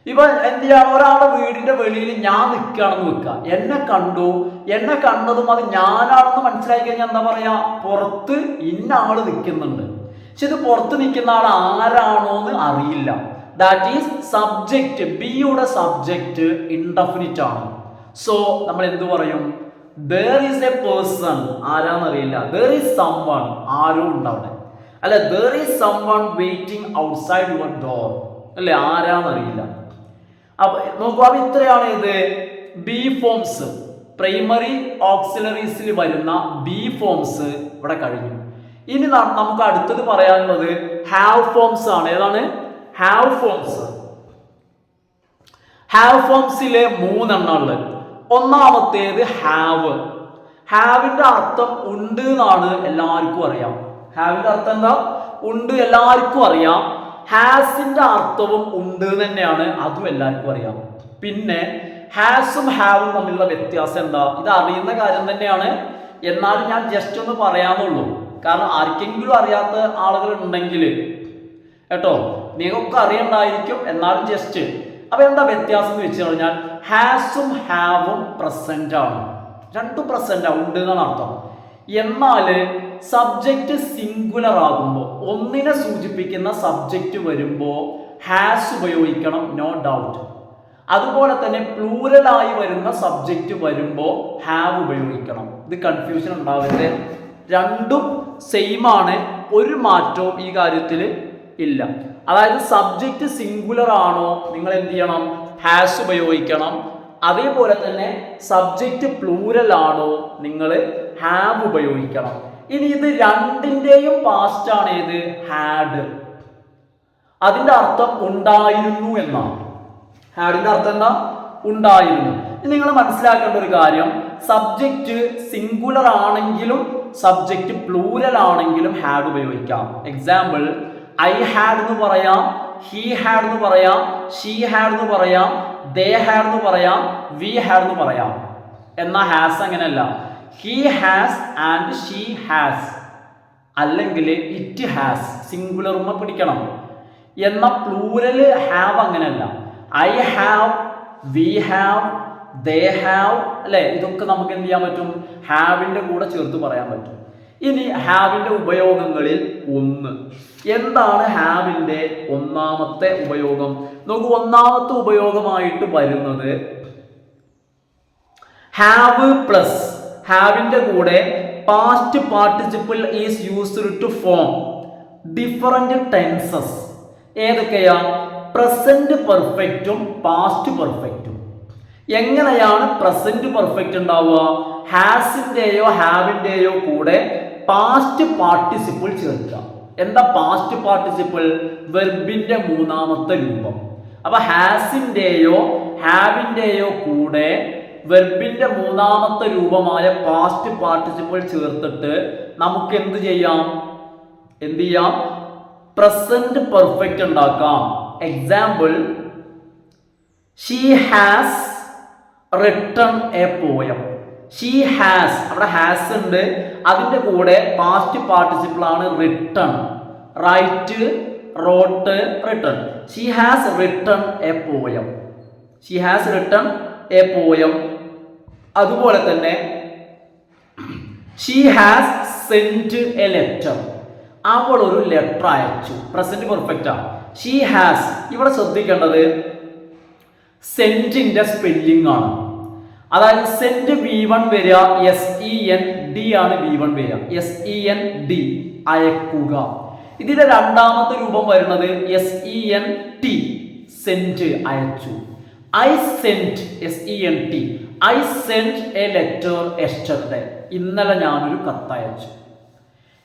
ഇപ്പൊ എന്ത് ചെയ്യാണ്, ഒരാളുടെ വീടിന്റെ വെളിയിൽ ഞാൻ നിൽക്കുകയാണെന്ന് വെക്കുക, എന്നെ കണ്ടതും അത് ഞാനാണെന്ന് മനസ്സിലാക്കി കഴിഞ്ഞാൽ എന്താ പറയാ, പുറത്ത് ഇന്ന ആള് നിൽക്കുന്നുണ്ട്. പക്ഷെ ഇത് പുറത്ത് നിൽക്കുന്ന ആൾ ആരാണോന്ന് അറിയില്ല. That is subject. ബിയുടെ സബ്ജക്റ്റ് ഇൻഡെഫിനിറ്റ് ആണ്. സോ നമ്മൾ എന്ത് പറയും, there is a person, ആരാന്നറിയില്ല, there is someone, ആരോ ഉണ്ടാവണേ, അല്ലെ there is someone waiting outside your door, അല്ലെ ആരാന്നറിയില്ല. അപ്പൊ നോക്കൂ, അപ്പൊ ഇത്രയാണ് ഇത് ബി ഫോംസ്. പ്രൈമറി ഓക്സിലറീസിൽ വരുന്ന ബി ഫോംസ് ഇവിടെ കഴിഞ്ഞു. ഇനി നമുക്ക് അടുത്തത് പറയാനുള്ളത് ഹാവ് ഫോംസ് ആണ്. ഏതാണ് ഹാവ് ഫോംസ്? ഹാവ് ഫോംസിലെ 3 എണ്ണം ഉള്ളത്. ഒന്നാമത്തേത് ഹാവ്. ഹാവിന്റെ അർത്ഥം ഉണ്ട് എന്നാണ് എല്ലാവർക്കും അറിയാം. ഹാവിന്റെ അർത്ഥം എന്താ? ഉണ്ട്, എല്ലാവർക്കും അറിയാം. ഹാസിന്റെ അർത്ഥവും ഉണ്ട് തന്നെയാണ്, അതും എല്ലാവർക്കും അറിയാം. പിന്നെ ഹാസും ഹാവും തമ്മിലുള്ള വ്യത്യാസം എന്താ? ഇത് അറിയുന്ന കാര്യം തന്നെയാണ്, എന്നാലും ഞാൻ ജസ്റ്റ് ഒന്ന് പറയാന്നുള്ളൂ. കാരണം ആർക്കെങ്കിലും അറിയാത്ത ആളുകൾ ഉണ്ടെങ്കിൽ കേട്ടോ, നിങ്ങൾക്ക് അറിയണ്ടായിരിക്കും, എന്നാലും ജസ്റ്റ്. അപ്പൊ എന്താ വ്യത്യാസം എന്ന് വെച്ച് കഴിഞ്ഞാൽ ഹാസും ഹാവും പ്രസന്റ് ആണ്, രണ്ടും പ്രസന്റ് ആണ്, ഉണ്ട് എന്നാണ് അർത്ഥം. എന്നാല് സബ്ജക്റ്റ് സിംഗുലർ ആകുമ്പോൾ, ഒന്നിനെ സൂചിപ്പിക്കുന്ന സബ്ജക്റ്റ് വരുമ്പോൾ ഹാസ് ഉപയോഗിക്കണം, നോ ഡൗട്ട്. അതുപോലെ തന്നെ പ്ലൂറലായി വരുന്ന സബ്ജക്റ്റ് വരുമ്പോൾ ഹാവ് ഉപയോഗിക്കണം. ഇത് കൺഫ്യൂഷൻ ഉണ്ടാവരുത്, രണ്ടും സെയിം ആണ്, ഒരു മാറ്റവും ഈ കാര്യത്തിൽ ഇല്ല. അതായത് സബ്ജക്റ്റ് സിംഗുലർ ആണോ നിങ്ങൾ എന്ത് ചെയ്യണം, ഹാസ് ഉപയോഗിക്കണം. അതേപോലെ തന്നെ സബ്ജക്റ്റ് പ്ലൂറൽ ആണോ നിങ്ങൾ ഹാവ് ഉപയോഗിക്കണം. ഇനി ഇത് രണ്ടിന്റെയും പാസ്റ്റ് ആണ് ഏത്? ഹാഡ്. അതിന്റെ അർത്ഥം ഉണ്ടായിരുന്നു എന്നാണ്. ഹാഡിന്റെ അർത്ഥം എന്താ? ഉണ്ടായിരുന്നു. നിങ്ങൾ മനസ്സിലാക്കേണ്ട ഒരു കാര്യം, സബ്ജക്റ്റ് സിംഗുലർ ആണെങ്കിലും സബ്ജക്റ്റ് പ്ലൂറൽ ആണെങ്കിലും ഹാഡ് ഉപയോഗിക്കാം. എക്സാമ്പിൾ, ഐ ഹാഡ് എന്ന് പറയാം, ഹി ഹാഡ് എന്ന് പറയാം, ഷീ ഹാഡ് എന്ന് പറയാം, ദേ ഹാഡ് എന്ന് പറയാം, വി ഹാഡ് എന്ന് പറയാം. എന്നാൽ ഹാസ് അങ്ങനെയല്ല. He has and she has, അല്ലെങ്കിൽ ഇറ്റ് ഹാസ്, സിംഗുലറുമ പിടിക്കണം. എന്നാൽ പ്ലൂരല് ഹാവ് അങ്ങനെയല്ല. I have, we have, they have, അല്ലെ, ഇതൊക്കെ നമുക്ക് എന്ത് ചെയ്യാൻ പറ്റും? ഹാവിന്റെ കൂടെ ചേർത്ത് പറയാൻ പറ്റും. ഇനി ഹാവിന്റെ ഉപയോഗങ്ങളിൽ 1. എന്താണ് ഹാവിന്റെ ഒന്നാമത്തെ ഉപയോഗം? നോക്കൂ, ഒന്നാമത്തെ ഉപയോഗമായിട്ട് വരുന്നത് ഹാവ് പ്ലസ് ഹാവിന്റെ കൂടെ past participle is used to form different tenses. ഏതൊക്കെയാ? പ്രസന്റ് പെർഫെക്റ്റും പാസ്റ്റ് പെർഫെക്റ്റും. എങ്ങനെയാണ് പ്രസന്റ് പെർഫെക്റ്റ് ഉണ്ടാവുക? ഹാസിന്റെയോ ഹാവിന്റെയോ കൂടെ പാസ്റ്റ് പാർട്ടിസിപ്പിൾ ചേർക്കുക. എന്താ പാസ്റ്റ് പാർട്ടിസിപ്പിൾ? വെർബിന്റെ 3ാമത്തെ രൂപം. അപ്പൊ ഹാസിന്റെയോ ഹാവിന്റെയോ കൂടെ വെർബിന്റെ 3ാമത്തെ രൂപമായ പാസ്റ്റ് പാർട്ടിസിപ്പിൾ ചേർത്തിട്ട് നമുക്ക് എന്ത് ചെയ്യാം? പ്രസന്റ് പെർഫെക്റ്റ് ഉണ്ടാക്കാം. Example, she has written a poem. She has, അവിടെ ഹാസ് ഉണ്ട്, അതിന്റെ കൂടെ പാസ്റ്റ് പാർട്ടിസിപ്പിൾ ആണ് written. Write, wrote, written. She has written a poem. She has written a poem. അതുപോലെ തന്നെ she has sent a letter. അവൾ ഒരു ലെറ്റർ അയച്ചു. പ്രസന്റ് പെർഫെക്റ്റ് ആണ്. ഷീ ഹാസ്, ഇവിടെ ശ്രദ്ധിക്കേണ്ടത് സെന്റിന്റെ സ്പെല്ലിംഗ് ആണ്. അതായത് സെന്റ് V1 വരിക SEND ആണ്. V1 വരിക SEND, അയക്കുക. ഇതിന്റെ 2ാമത്തെ രൂപം വരുന്നത് SENT, സെന്റ്, അയച്ചു. I saint, SENT, I saint A letter yesterday, ഇന്നലെ ഞാനൊരു കത്തയച്ചു.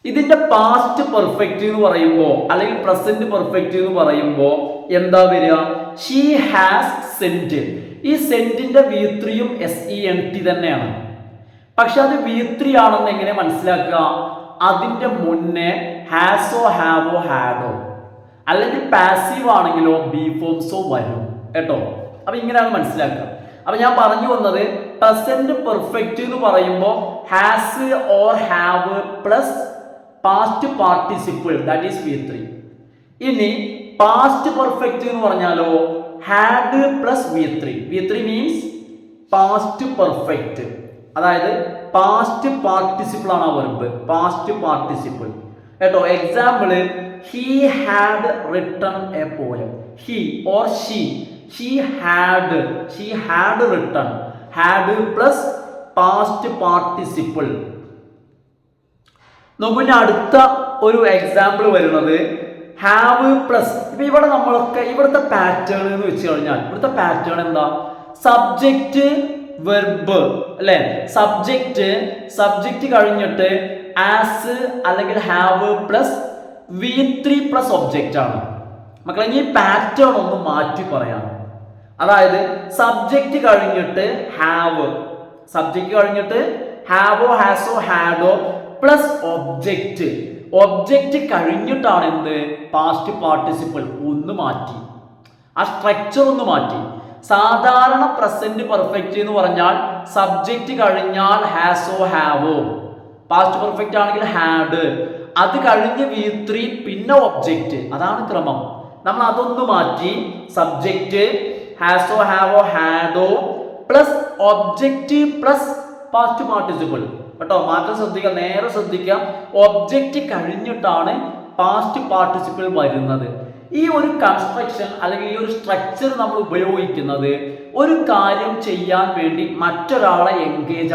ഇതിന്റെ പാസ്റ്റ് പെർഫെക്റ്റ് എന്ന് പറയുമ്പോൾ, അല്ലെങ്കിൽ പ്രസന്റ് പെർഫെക്റ്റ് എന്ന് പറയുമ്പോൾ എന്താ വരിക? She has saint. ഈ സെന്റിന്റെ V3യും SENT തന്നെയാണ്. പക്ഷെ അത് V3 ആണെന്ന് എങ്ങനെ മനസ്സിലാക്കുക? അതിന്റെ മുന്നേ ഹാസോ ഹാവോ ഹാഡോ, അല്ലെങ്കിൽ പാസീവ് ആണെങ്കിലോ ബി ഫോംസോ വരും കേട്ടോ. അപ്പൊ ഇങ്ങനെയാണ് മനസ്സിലാക്കുക. അപ്പൊ ഞാൻ പറഞ്ഞു വന്നത് പ്രസന്റ് പെർഫെക്റ്റ് എന്ന് പറയുമ്പോൾ has or have plus past participle that is V3. ഇനി പാസ്റ്റ് പെർഫെക്റ്റ് എന്ന് പറഞ്ഞാലോ had plus V3 means past perfect, അതായത് പാസ്റ്റ് പാർട്ടിസിപ്പിൾ ആണ് ആ വെർബ്, പാസ്റ്റ് പാർട്ടിസിപ്പിൾ കേട്ടോ. Example he had written a poem, he or she had written, had plus past participle. നോക്കൂ, അടുത്ത ഒരു എക്സാമ്പിൾ വരുന്നത് ഹാവ് പ്ലസ്. ഇപ്പൊ ഇവിടെ നമ്മളൊക്കെ ഇവിടുത്തെ പാറ്റേൺ എന്ന് വെച്ച് കഴിഞ്ഞാൽ ഇവിടുത്തെ പാറ്റേൺ എന്താ? സബ്ജക്റ്റ് വെർബ് അല്ലെ, സബ്ജക്റ്റ് കഴിഞ്ഞിട്ട് ആസ് അല്ലെങ്കിൽ have plus V3 plus object ആണ് മക്കളെ. ഈ പാറ്റേൺ ഒന്ന് മാറ്റി പറയാം. അതായത് സബ്ജക്റ്റ് കഴിഞ്ഞിട്ട് ഹാവോ ഹാസോ ഹാഡോ പ്ലസ് ഒബ്ജക്റ്റ് കഴിഞ്ഞിട്ടാണ് എന്ത്? Past participle. ഒന്ന് മാറ്റി, ആ സ്ട്രക്ചർ ഒന്ന് മാറ്റി. സാധാരണ പ്രസന്റ് പെർഫെക്റ്റ് എന്ന് പറഞ്ഞാൽ സബ്ജക്റ്റ് കഴിഞ്ഞാൽ ഹാസോ ഹാവോ, പാസ്റ്റ് പെർഫെക്റ്റ് ആണെങ്കിൽ ഹാഡ്, അത് കഴിഞ്ഞ് V3 പിന്നെ ഒബ്ജക്റ്റ്, അതാണ് ക്രമം. നമ്മൾ അതൊന്ന് മാറ്റി സബ്ജക്റ്റ് ഹാസോ ഹാവോ ഹാഡോ plus object plus past participle കേട്ടോ. മാറ്റം ശ്രദ്ധിക്കുക, നേരെ ശ്രദ്ധിക്കുക. ഒബ്ജക്റ്റ് കഴിഞ്ഞിട്ടാണ് പാസ്റ്റ് പാർട്ടിസിപ്പിൾ വരുന്നത്. ഈ ഒരു കൺസ്ട്രക്ഷൻ അല്ലെങ്കിൽ ഈ ഒരു സ്ട്രക്ചർ നമ്മൾ ഉപയോഗിക്കുന്നത് ഒരു കാര്യം ചെയ്യാൻ വേണ്ടി മറ്റൊരാളെ എൻഗേജ്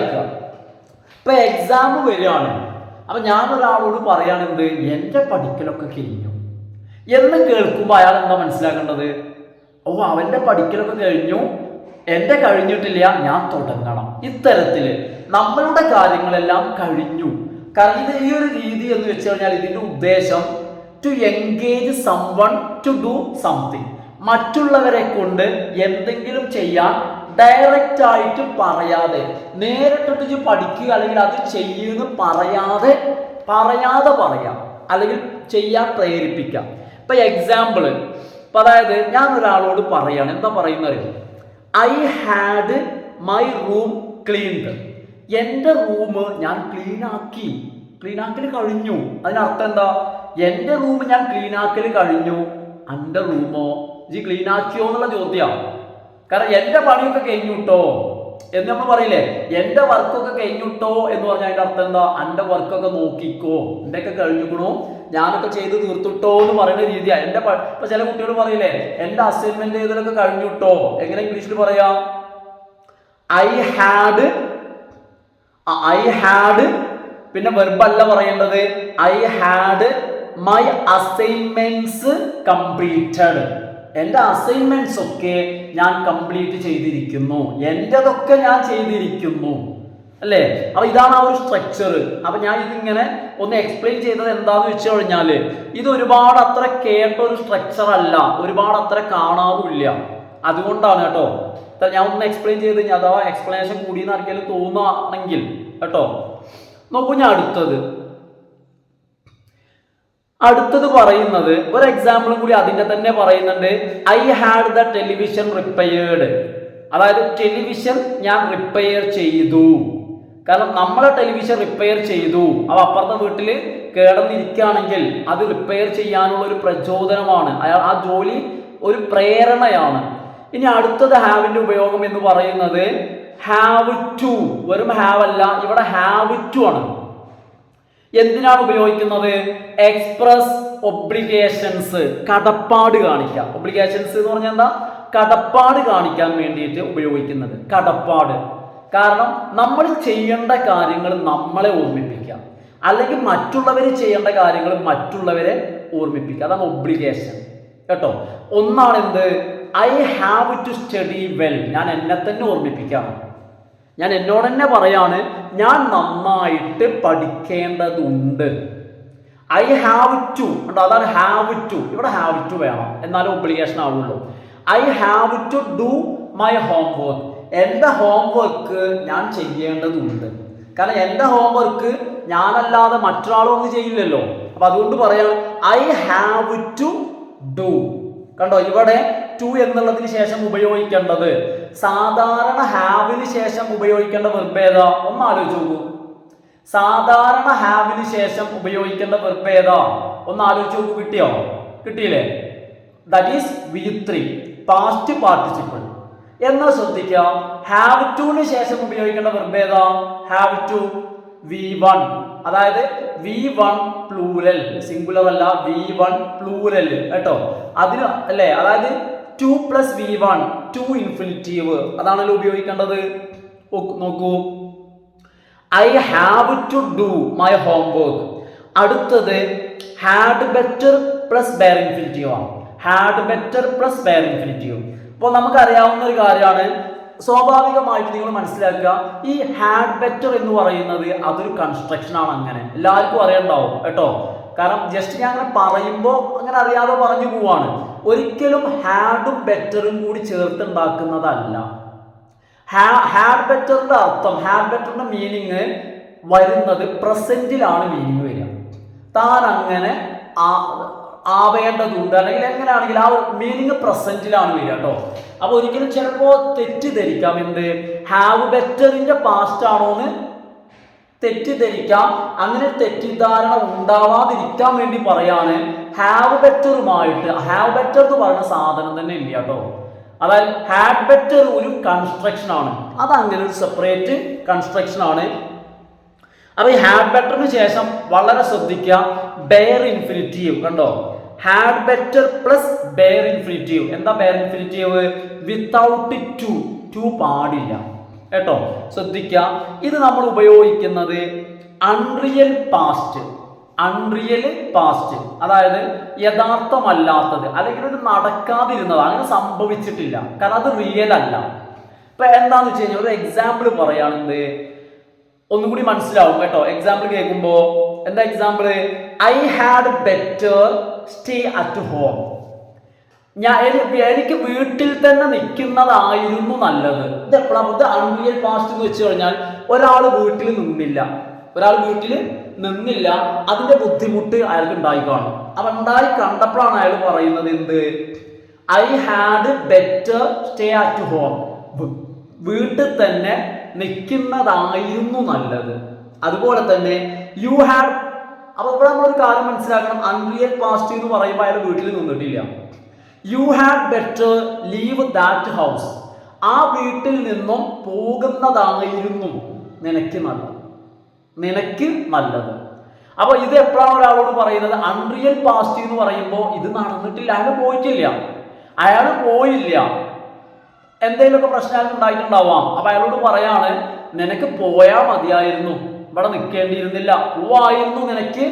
ആക്കുക. ഇപ്പൊ എക്സാം വരികയാണ്, അപ്പൊ ഞാൻ ഒരാളോട് പറയാണെന്ത്, എൻ്റെ പഠിക്കലൊക്കെ കഴിഞ്ഞു എന്ന് കേൾക്കുമ്പോൾ അയാൾ എന്താ മനസ്സിലാക്കേണ്ടത്? ഓ, അവൻ്റെ പഠിക്കലൊക്കെ കഴിഞ്ഞു, എൻ്റെ കഴിഞ്ഞിട്ടില്ല, ഞാൻ തുടങ്ങണം. ഇത്തരത്തില് നമ്മളുടെ കാര്യങ്ങളെല്ലാം കഴിഞ്ഞു. കാരണം ഇത് ഈ ഒരു രീതി എന്ന് വെച്ച് കഴിഞ്ഞാൽ ഇതിന്റെ ഉദ്ദേശം to engage someone to do something, മറ്റുള്ളവരെ കൊണ്ട് എന്തെങ്കിലും ചെയ്യാൻ ഡയറക്റ്റ് ആയിട്ട് പറയാതെ, നേരിട്ടിട്ട് പഠിക്കുക അല്ലെങ്കിൽ അത് ചെയ്യുന്നു പറയാതെ പറയാം, അല്ലെങ്കിൽ ചെയ്യാൻ പ്രേരിപ്പിക്കാം. ഇപ്പൊ എക്സാമ്പിൾ, അതായത് ഞാൻ ഒരാളോട് പറയാണ്, എന്താ പറയുന്നത്? I had my room cleaned, എൻ്റെ റൂം ഞാൻ ക്ലീനാക്കൽ കഴിഞ്ഞു. അതിനർത്ഥം എന്താ? എൻ്റെ റൂം ഞാൻ ക്ലീനാക്കൽ കഴിഞ്ഞു, എൻ്റെ റൂമോ ജി ക്ലീനാക്കിയോ എന്നുള്ള ചോദ്യം. കാരണം എൻ്റെ പണിയൊക്കെ കഴിഞ്ഞുട്ടോ എന്ന് നമ്മൾ പറയില്ലേ, എൻ്റെ വർക്കൊക്കെ കഴിഞ്ഞുട്ടോ എന്ന് പറഞ്ഞാൽ അതിൻ്റെ അർത്ഥം എന്താ? എൻ്റെ വർക്കൊക്കെ നോക്കിക്കോ, എൻ്റെയൊക്കെ കഴിഞ്ഞിക്കണോ, ഞാനൊക്കെ ചെയ്ത് തീർത്തിട്ടോ എന്ന് പറയുന്ന രീതിയാണ്. എൻ്റെ ഇപ്പൊ ചില കുട്ടികൾ പറയില്ലേ, എൻ്റെ അസൈൻമെന്റ് ചെയ്തതൊക്കെ കഴിഞ്ഞുട്ടോ. എങ്ങനെ ഇംഗ്ലീഷിൽ പറയാം? ഐ ഹാഡ് പിന്നെ വെർബല്ല പറയേണ്ടത്, I had my assignments completed. എൻ്റെ അസൈൻമെന്റ്സ് ഒക്കെ ഞാൻ കംപ്ലീറ്റ് ചെയ്തിരിക്കുന്നു, എൻ്റെതൊക്കെ ഞാൻ ചെയ്തിരിക്കുന്നു അല്ലേ. അപ്പൊ ഇതാണ് ആ ഒരു സ്ട്രക്ചർ. അപ്പൊ ഞാൻ ഇതിങ്ങനെ ഒന്ന് എക്സ്പ്ലെയിൻ ചെയ്തത് എന്താന്ന് വെച്ച് കഴിഞ്ഞാല് ഇത് ഒരുപാട് അത്ര കേട്ട ഒരു സ്ട്രക്ചർ അല്ല, ഒരുപാട് അത്ര കാണാറുമില്ല. അതുകൊണ്ടാണ് കേട്ടോ ഞാൻ ഒന്ന് എക്സ്പ്ലെയിൻ ചെയ്ത്, അഥവാ എക്സ്പ്ലനേഷൻ കൂടിയെന്ന് ആർക്കെങ്കിലും തോന്നുകയാണെങ്കിൽ കേട്ടോ. നോക്കൂ, ഞാൻ അടുത്തത് പറയുന്നത് ഒരു എക്സാമ്പിളും കൂടി അതിന്റെ തന്നെ പറയുന്നുണ്ട്. I had the television repaired, അതായത് ടെലിവിഷൻ ഞാൻ റിപ്പയർ ചെയ്തു. കാരണം നമ്മളെ ടെലിവിഷൻ റിപ്പയർ ചെയ്തു, അപ്പൊ അപ്പുറത്തെ വീട്ടിൽ കേടന്നിരിക്കുകയാണെങ്കിൽ അത് റിപ്പയർ ചെയ്യാനുള്ള ഒരു പ്രചോദനമാണ്, അയാൾ ആ ജോലി ഒരു പ്രേരണയാണ്. ഇനി അടുത്തത് ഹാവിന്റെ ഉപയോഗം എന്ന് പറയുന്നത് ഹാവ് ടു, വെറും ഹാവ് അല്ല, ഇവിടെ ഹാവ് ടു ആണ്. എന്തിനാണ് ഉപയോഗിക്കുന്നത്? എക്സ്പ്രസ് ഒബ്ലിഗേഷൻസ്, കടപ്പാട് കാണിക്കാം. ഒബ്ലിഗേഷൻസ് എന്ന് പറഞ്ഞാൽ എന്താ? കടപ്പാട് കാണിക്കാൻ വേണ്ടിയിട്ട് ഉപയോഗിക്കുന്നത്, കടപ്പാട്. കാരണം നമ്മൾ ചെയ്യേണ്ട കാര്യങ്ങൾ നമ്മളെ ഓർമ്മിപ്പിക്കാം, അല്ലെങ്കിൽ മറ്റുള്ളവർ ചെയ്യേണ്ട കാര്യങ്ങൾ മറ്റുള്ളവരെ ഓർമ്മിപ്പിക്കുക, അതാണ് ഒബ്ലിഗേഷൻ കേട്ടോ. ഒന്നാണ് എന്ത്? I have to study well, ഞാൻ എന്നെ തന്നെ ഓർമ്മിപ്പിക്കാം, ഞാൻ എന്നോട് തന്നെ പറയാണ് ഞാൻ നന്നായിട്ട് പഠിക്കേണ്ടതുണ്ട്. ഐ ഹാവ് ടു ഉണ്ടോ, അതാണ് ഹാവ് ടു. ഇവിടെ ഹാവ് ടു വേണം, എന്നാലും ഒബ്ലിഗേഷൻ ആവുള്ളൂ. I have to do my homework, എൻ്റെ ഹോംവർക്ക് ഞാൻ ചെയ്യേണ്ടതുണ്ട്. കാരണം എൻ്റെ ഹോംവർക്ക് ഞാനല്ലാതെ മറ്റൊരാളൊന്നും ചെയ്യില്ലല്ലോ. അപ്പൊ അതുകൊണ്ട് പറയാം ഐ ഹാവ് ടു ഡു. കണ്ടോ, ഇവിടെ ടു എന്നുള്ളതിന് ശേഷം ഉപയോഗിക്കേണ്ടത്, സാധാരണ ഹാവിന് ശേഷം ഉപയോഗിക്കേണ്ട വെർബ് ഏതാ? ഒന്ന് ആലോചിച്ച് നോക്കൂ. സാധാരണ ഹാവിന് ശേഷം ഉപയോഗിക്കേണ്ട വെർബ് ഏതാ? ഒന്ന് ആലോചിച്ച് നോക്കൂ. കിട്ടിയോ? കിട്ടിയില്ലേ? That is V3 past participle. എന്നാൽ ശ്രദ്ധിക്കുക, ഹാവ് ടുവിന് ശേഷം ഉപയോഗിക്കേണ്ട വെർബ് ഏതാ? ഹാവ് ടു V1, അതായത് V1 പ്ലൂരൽ, സിംഗുലർ അല്ല, V1 പ്ലൂരൽ കേട്ടോ. അതിന് അല്ലേ, അതായത് 2 + V1 2 ഇൻഫിനിറ്റീവ്, അതാണല്ലോ ഉപയോഗിക്കേണ്ടത്. നോക്കൂ, I have to do my homework. അടുത്തത് had better plus bare infinitive ആണ്. Had better plus bare infinitive. അപ്പോൾ നമുക്കറിയാവുന്ന ഒരു കാര്യമാണ്, സ്വാഭാവികമായിട്ട് നിങ്ങൾ മനസ്സിലാക്കുക, ഈ ഹാഡ് ബെറ്റർ എന്ന് പറയുന്നത് അതൊരു കൺസ്ട്രക്ഷൻ ആണ്. അങ്ങനെ എല്ലാവർക്കും അറിയണ്ടാവും കേട്ടോ. കാരണം ജസ്റ്റ് ഞാൻ അങ്ങനെ പറയുമ്പോൾ അങ്ങനെ അറിയാതെ പറഞ്ഞു പോവാണ്. ഒരിക്കലും ഹാഡും ബെറ്ററും കൂടി ചേർത്തുണ്ടാക്കുന്നതല്ല. ഹാഡ് ബെറ്ററിന്റെ അർത്ഥം, ഹാഡ് ബെറ്ററിന്റെ മീനിങ് വരുന്നത് പ്രസന്റിലാണ് മീനിങ് വരിക. താൻ അങ്ങനെ ആവേണ്ടതുണ്ട്, അല്ലെങ്കിൽ എങ്ങനെയാണെങ്കിൽ ആ മീനിങ് പ്രസന്റിലാണ് വരിക കേട്ടോ. അപ്പൊ ഒരിക്കലും ചിലപ്പോൾ തെറ്റിദ്ധരിക്കാം, എന്ത് ഹാവ് ബെറ്ററിന്റെ പാസ്റ്റ് ആണോന്ന് തെറ്റിദ്ധരിക്കാം. അങ്ങനെ തെറ്റിദ്ധാരണ ഉണ്ടാവാതിരിക്കാൻ വേണ്ടി പറയാണ് ഹാവ് ബെറ്ററുമായിട്ട്, ഹാവ് ബെറ്റർ എന്ന് പറയുന്ന സാധനം തന്നെ ഇല്ല കേട്ടോ. അതായത് ഹാഡ് ബെറ്റർ ഒരു കൺസ്ട്രക്ഷൻ ആണ്, അതങ്ങനെ ഒരു സെപ്പറേറ്റ് കൺസ്ട്രക്ഷൻ ആണ്. അപ്പൊ ഈ ഹാഡ് ബെറ്ററിന് ശേഷം വളരെ ശ്രദ്ധിക്കുക, ബെയർ ഇൻഫിനിറ്റീവ് കണ്ടോ. Had better plus bare infinitive. എന്താ ബെയർ ഇൻഫിനിറ്റീവ്? വിത്തൗട്ട് ടു പാടില്ല കേട്ടോ. ശ്രദ്ധിക്കുക, ഇത് നമ്മൾ ഉപയോഗിക്കുന്നത് അൺറിയൽ പാസ്റ്റ്, അൺറിയൽ പാസ്റ്റ്, അതായത് യഥാർത്ഥമല്ലാത്തത്, അല്ലെങ്കിൽ ഒരു നടക്കാതിരുന്നത്, അങ്ങനെ സംഭവിച്ചിട്ടില്ല, കാരണം അത് റിയൽ അല്ല. ഇപ്പൊ എന്താന്ന് വെച്ച് കഴിഞ്ഞാൽ ഒരു എക്സാമ്പിൾ പറയുകയാണെന്ത് ഒന്നും കൂടി മനസ്സിലാവും കേട്ടോ. എക്സാമ്പിൾ കേൾക്കുമ്പോ എന്താ example? I had better stay at home. എനിക്ക് വീട്ടിൽ തന്നെ നിൽക്കുന്നതായിരുന്നു നല്ലത്. ഇത് എപ്പോഴാണ്? ഇത് അൺറിയൽ പാസ്റ്റ് എന്ന് വെച്ച് കഴിഞ്ഞാൽ ഒരാൾ വീട്ടിൽ നിന്നില്ല, അതിന്റെ ബുദ്ധിമുട്ട് അയാൾക്ക് ഉണ്ടായി കാണും. അപ്പൊ ഉണ്ടായി കണ്ടപ്പോഴാണ് അയാൾ പറയുന്നത് എന്ത്? I had better stay at home. വീട്ടിൽ തന്നെ നിൽക്കുന്നതായിരുന്നു നല്ലത്. അതുപോലെ തന്നെ യു ഹാഡ്. അപ്പൊ ഇവിടെ നമ്മളൊരു കാര്യം മനസ്സിലാക്കണം, അൺറിയൽ പാസ്റ്റ് എന്ന് പറയുമ്പോൾ അയാൾ വീട്ടിൽ നിന്നിട്ടില്ല. You had better leave that house. ആ വീട്ടിൽ നിന്നും പോകുന്നതായിരുന്നു നിനക്ക് നല്ലത്. അപ്പൊ ഇത് എപ്പോഴാണ് ഒരാളോട് പറയുന്നത്? അൺറിയൽ പാസ്റ്റ് എന്ന് പറയുമ്പോൾ ഇത് നടന്നിട്ടില്ല, അയാൾ പോയില്ല, എന്തെങ്കിലുമൊക്കെ പ്രശ്നങ്ങൾ ഉണ്ടായിട്ടുണ്ടാവാം. അപ്പൊ അയാളോട് പറയാണ്, നിനക്ക് പോയാൽ മതിയായിരുന്നു, ഇവിടെ നിൽക്കേണ്ടിയിരുന്നില്ല, പോവായിരുന്നു നിനക്ക്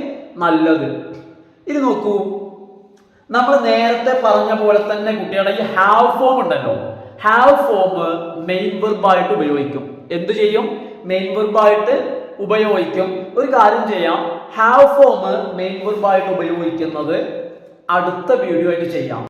നല്ലത്. ഇത് നോക്കൂ, നമ്മൾ നേരത്തെ പറഞ്ഞ പോലെ തന്നെ കുട്ടികളുടെ ഈ ഹാവ് ഫോം ഉണ്ടല്ലോ, ഹാവ് ഫോം മെയിൻ വെർബായിട്ട് ഉപയോഗിക്കും. എന്ത് ചെയ്യും? മെയിൻ വെർബായിട്ട് ഉപയോഗിക്കും. ഒരു കാര്യം ചെയ്യാം, ഹാവ് ഫോം മെയിൻ വെർബായിട്ട് ഉപയോഗിക്കുന്നത് അടുത്ത വീഡിയോ ആയിട്ട് ചെയ്യാം.